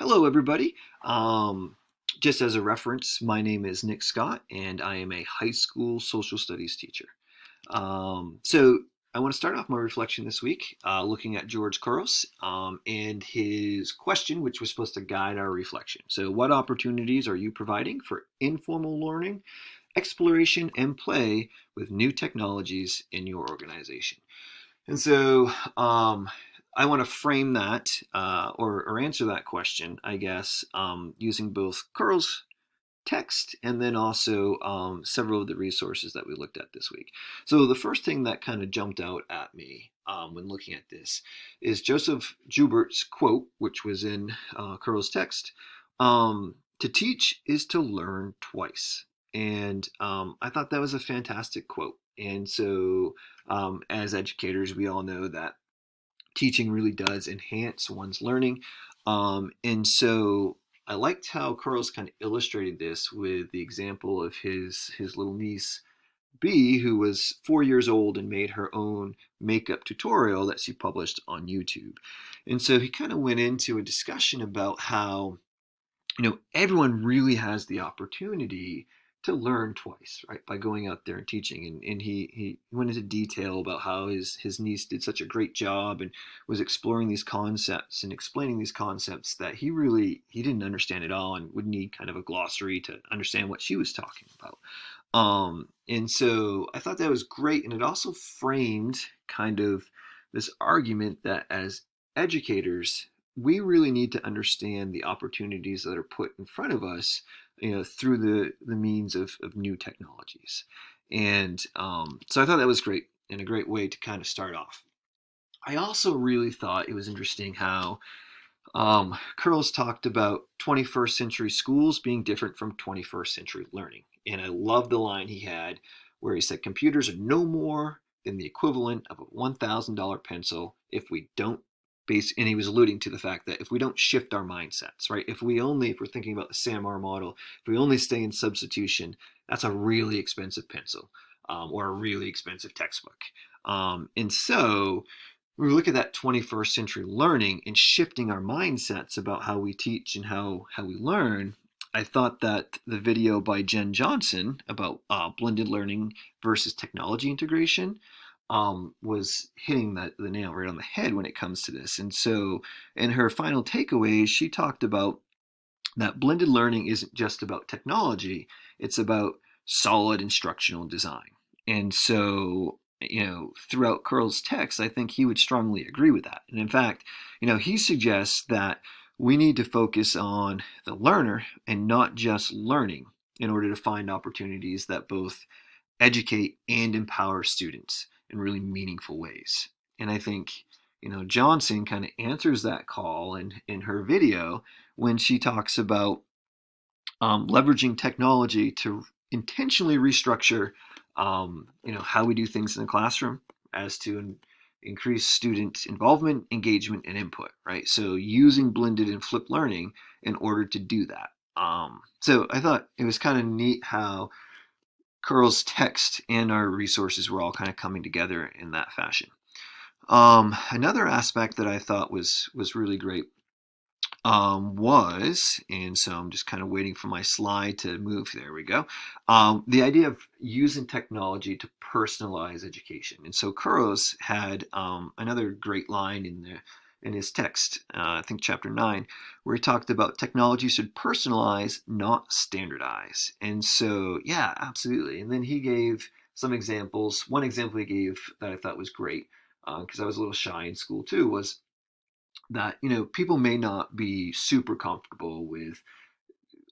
Hello, everybody. Just as a reference, my name is Nick Scott, and I am a high school social studies teacher. So I want to start off my reflection this week looking at George Couros and his question, which was supposed to guide our reflection. So, what opportunities are you providing for informal learning, exploration, and play with new technologies in your organization? And so I want to frame that or answer that question, I guess, using both Curl's text and then also several of the resources that we looked at this week. So the first thing that kind of jumped out at me when looking at this is Joseph Joubert's quote, which was in Curl's text. To teach is to learn twice. And I thought that was a fantastic quote. And so, as educators, we all know that teaching really does enhance one's learning. And so I liked how Carl's kind of illustrated this with the example of his little niece B, who was 4 years old and made her own makeup tutorial that she published on YouTube. And so he kind of went into a discussion about how everyone really has the opportunity to learn twice, right, by going out there and teaching. And he went into detail about how his niece did such a great job and was exploring these concepts and explaining these concepts that he didn't understand at all and would need kind of a glossary to understand what she was talking about. And so I thought that was great. And it also framed kind of this argument that as educators, we really need to understand the opportunities that are put in front of us, through the means of new technologies. And so I thought that was great and a great way to kind of start off. I also really thought it was interesting how Curls talked about 21st century schools being different from 21st century learning. And I love the line he had where he said, computers are no more than the equivalent of a $1,000 pencil if we don't and he was alluding to the fact that if we don't shift our mindsets, right? If we're thinking about the SAMR model, if we only stay in substitution, that's a really expensive pencil or a really expensive textbook. And so we look at that 21st century learning and shifting our mindsets about how we teach and how we learn. I thought that the video by Jen Johnson about blended learning versus technology integration was hitting the nail right on the head when it comes to this. And so, in her final takeaways, she talked about that blended learning isn't just about technology, it's about solid instructional design. And so, throughout Curl's text, I think he would strongly agree with that. And in fact, he suggests that we need to focus on the learner and not just learning in order to find opportunities that both educate and empower students in really meaningful ways. And I think, Johnson kind of answers that call in her video when she talks about leveraging technology to intentionally restructure, how we do things in the classroom as to increase student involvement, engagement, and input, right? So using blended and flipped learning in order to do that. So I thought it was kind of neat how Curl's text and our resources were all kind of coming together in that fashion. Another aspect that I thought was really great and so I'm just kind of waiting for my slide to move. There we go. The idea of using technology to personalize education. And so Kuros had another great line in his text, I think chapter 9, where he talked about technology should personalize, not standardize. And so, yeah, absolutely. And then he gave some examples. One example he gave that I thought was great, because I was a little shy in school too, was that people may not be super comfortable with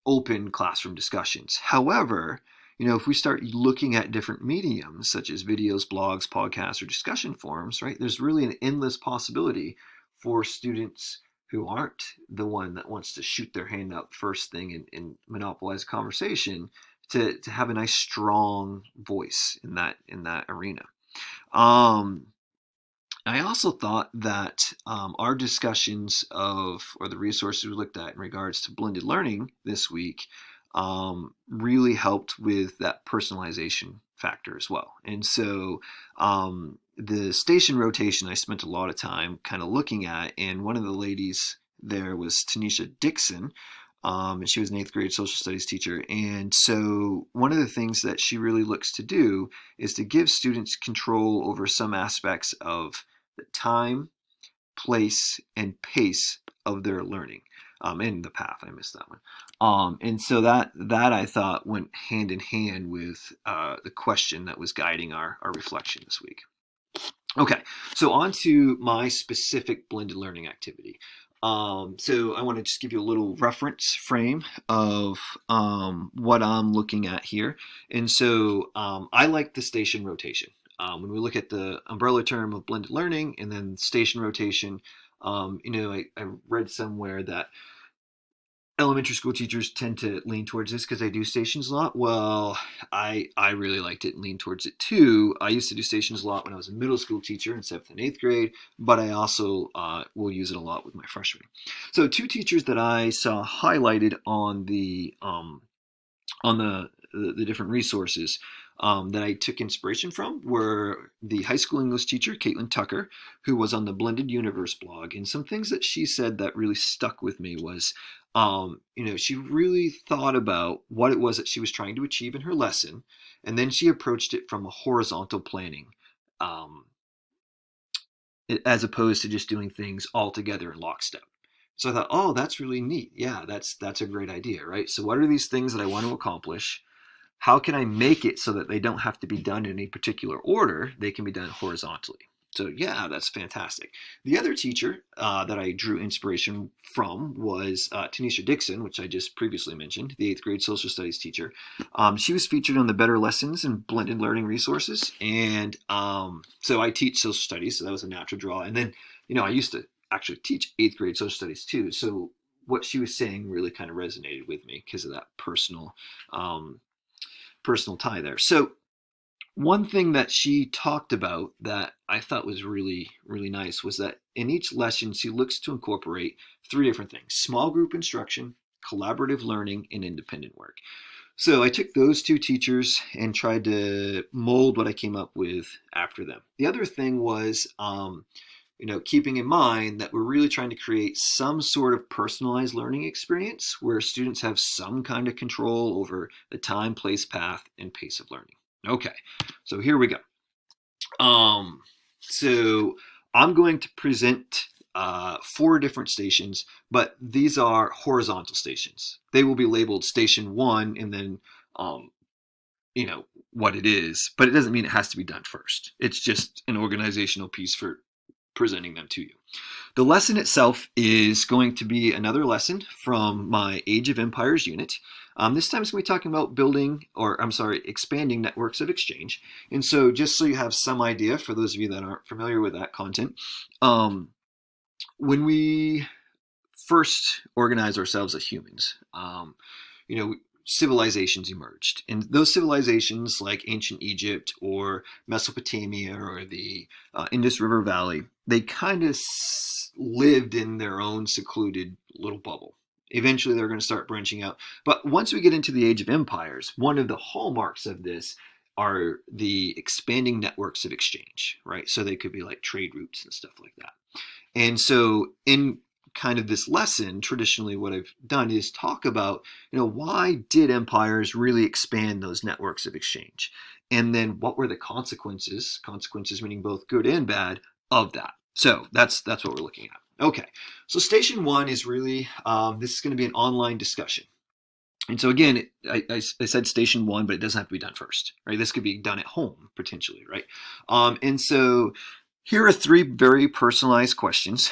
open classroom discussions. However, if we start looking at different mediums such as videos, blogs, podcasts, or discussion forums, right, there's really an endless possibility for students who aren't the one that wants to shoot their hand up first thing and monopolize a conversation to have a nice strong voice in that arena. I also thought that our discussions or the resources we looked at in regards to blended learning this week really helped with that personalization factor as well. And so the station rotation I spent a lot of time kind of looking at, and one of the ladies there was Tanisha Dixon, and she was an 8th grade social studies teacher. And so one of the things that she really looks to do is to give students control over some aspects of the time, place, and pace of their learning. And the path, I missed that one. And so that I thought went hand in hand with the question that was guiding our reflection this week. Okay, so on to my specific blended learning activity. So I want to just give you a little reference frame of what I'm looking at here. And so I like the station rotation. When we look at the umbrella term of blended learning and then station rotation, I read somewhere that elementary school teachers tend to lean towards this because they do stations a lot. Well, I really liked it and leaned towards it too. I used to do stations a lot when I was a middle school teacher in 7th and 8th grade, but I also will use it a lot with my freshmen. So 2 teachers that I saw highlighted on the different resources that I took inspiration from were the high school English teacher, Caitlin Tucker, who was on the Blended Universe blog. And some things that she said that really stuck with me was, she really thought about what it was that she was trying to achieve in her lesson. And then she approached it from a horizontal planning, as opposed to just doing things all together in lockstep. So I thought, oh, that's really neat. Yeah, that's a great idea, right? So what are these things that I want to accomplish? How can I make it so that they don't have to be done in any particular order? They can be done horizontally. So yeah, that's fantastic. The other teacher that I drew inspiration from was Tanisha Dixon, which I just previously mentioned, the 8th grade social studies teacher. She was featured on the Better Lessons and Blended Learning resources. And so I teach social studies, so that was a natural draw. And then, I used to actually teach 8th grade social studies too. So what she was saying really kind of resonated with me because of that personal tie there. So one thing that she talked about that I thought was really, really nice was that in each lesson, she looks to incorporate 3 different things: small group instruction, collaborative learning, and independent work. So I took those 2 teachers and tried to mold what I came up with after them. The other thing was, keeping in mind that we're really trying to create some sort of personalized learning experience where students have some kind of control over the time, place, path, and pace of learning. Okay, so here we go. So I'm going to present 4 different stations, but these are horizontal stations. They will be labeled station 1 and then, what it is, but it doesn't mean it has to be done first. It's just an organizational piece for presenting them to you. The lesson itself is going to be another lesson from my Age of Empires unit. This time it's going to be talking about expanding networks of exchange. And so just so you have some idea, for those of you that aren't familiar with that content, when we first organize ourselves as humans, civilizations emerged. And those civilizations, like ancient Egypt or Mesopotamia or the Indus River Valley, they kind of lived in their own secluded little bubble. Eventually, they're going to start branching out. But once we get into the Age of Empires, one of the hallmarks of this are the expanding networks of exchange, right? So they could be like trade routes and stuff like that. And so in kind of this lesson, traditionally what I've done is talk about, why did empires really expand those networks of exchange? And then what were the consequences meaning both good and bad, of that? So that's what we're looking at. Okay, so station 1 is really, this is going to be an online discussion. And so again, I said station 1, but it doesn't have to be done first, right? This could be done at home, potentially, right? And so here are 3 very personalized questions.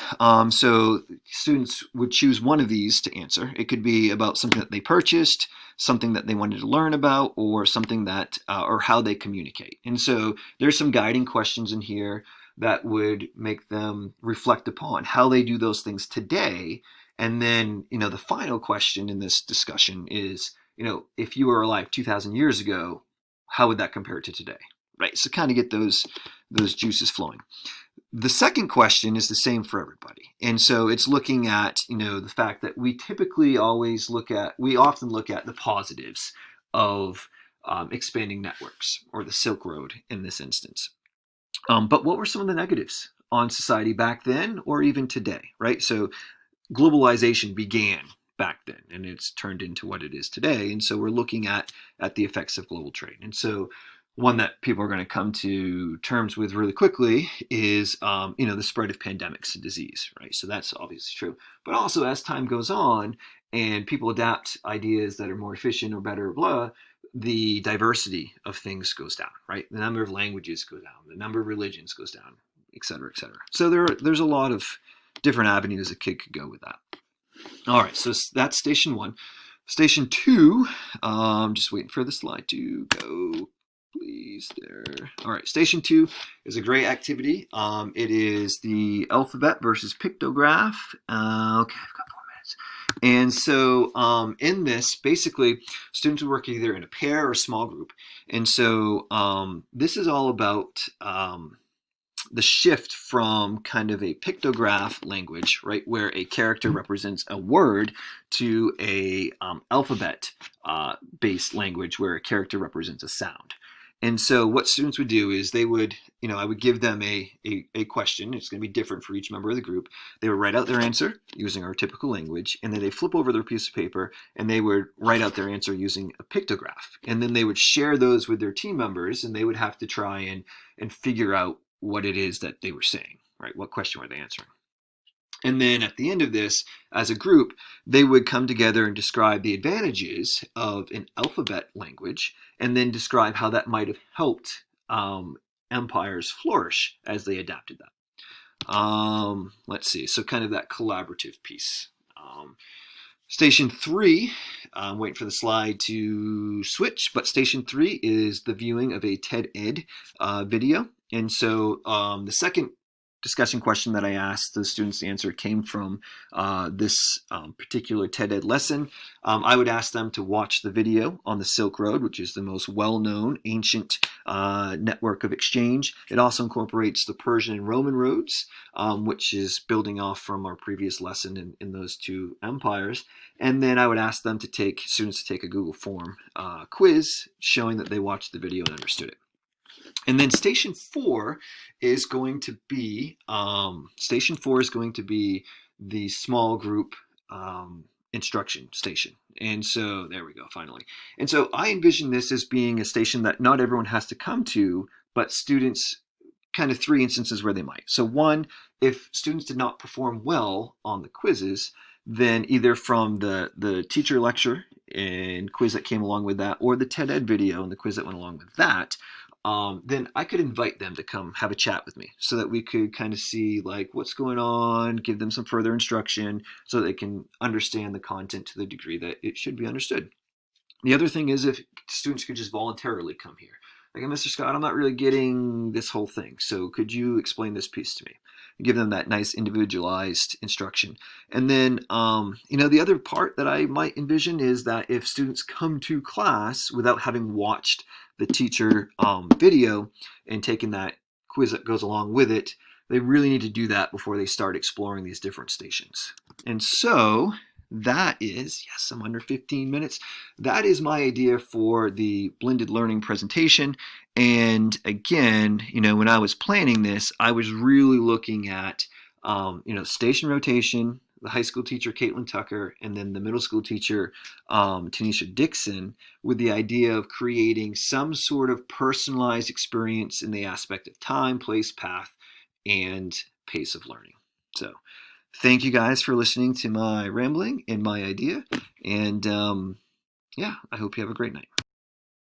So students would choose one of these to answer. It could be about something that they purchased, something that they wanted to learn about, or something that, or how they communicate. And so there's some guiding questions in here that would make them reflect upon how they do those things today. And then, the final question in this discussion is, if you were alive 2,000 years ago, how would that compare to today? Right? So kind of get those juices flowing. The second question is the same for everybody. And so it's looking at, the fact that we often look at the positives of expanding networks, or the Silk Road in this instance. But what were some of the negatives on society back then or even today, right? So globalization began back then, and it's turned into what it is today. And so we're looking at the effects of global trade. And so one that people are going to come to terms with really quickly is the spread of pandemics and disease, right? So that's obviously true. But also as time goes on and people adapt ideas that are more efficient or better, blah, the diversity of things goes down, right? The number of languages goes down, the number of religions goes down, et cetera, et cetera. So there's a lot of different avenues a kid could go with that. All right, so that's station one. Station two, just waiting for the slide to go, please, there. All right, station two is a great activity. It is the alphabet versus pictograph. Okay, I've got 4 minutes. And so in this, basically, students will work either in a pair or a small group. And so this is all about the shift from kind of a pictograph language, right, where a character represents a word, to a alphabet based language where a character represents a sound. And so what students would do is they would, I would give them a question. It's going to be different for each member of the group. They would write out their answer using our typical language, and then they flip over their piece of paper and they would write out their answer using a pictograph. And then they would share those with their team members, and they would have to try and figure out what it is that they were saying, right? What question were they answering? And then at the end of this, as a group, they would come together and describe the advantages of an alphabet language, and then describe how that might have helped empires flourish as they adapted that. Let's see. So kind of that collaborative piece. Station three, I'm waiting for the slide to switch, but station three is the viewing of a TED Ed video. And so the second discussion question that I asked the students to answer came from this particular TED Ed lesson. I would ask them to watch the video on the Silk Road, which is the most well-known ancient network of exchange. It also incorporates the Persian and Roman roads, which is building off from our previous lesson in those two empires. And then I would ask them to students to take a Google form quiz showing that they watched the video and understood it. And then station four is going to be the small group instruction station. And so there we go, finally. And so I envision this as being a station that not everyone has to come to, but students, kind of three instances where they might. So one, if students did not perform well on the quizzes, then either from the teacher lecture and quiz that came along with that, or the TED Ed video and the quiz that went along with that, then I could invite them to come have a chat with me so that we could kind of see like what's going on, give them some further instruction so they can understand the content to the degree that it should be understood. The other thing is if students could just voluntarily come here. Like, Mr. Scott, I'm not really getting this whole thing, so could you explain this piece to me? And give them that nice individualized instruction. And then, the other part that I might envision is that if students come to class without having watched the teacher video and taken that quiz that goes along with it, they really need to do that before they start exploring these different stations. And so that is, yes, I'm under 15 minutes. That is my idea for the blended learning presentation. And again, when I was planning this, I was really looking at, station rotation, the high school teacher, Caitlin Tucker, and then the middle school teacher, Tanisha Dixon, with the idea of creating some sort of personalized experience in the aspect of time, place, path, and pace of learning. So thank you guys for listening to my rambling and my idea. And I hope you have a great night.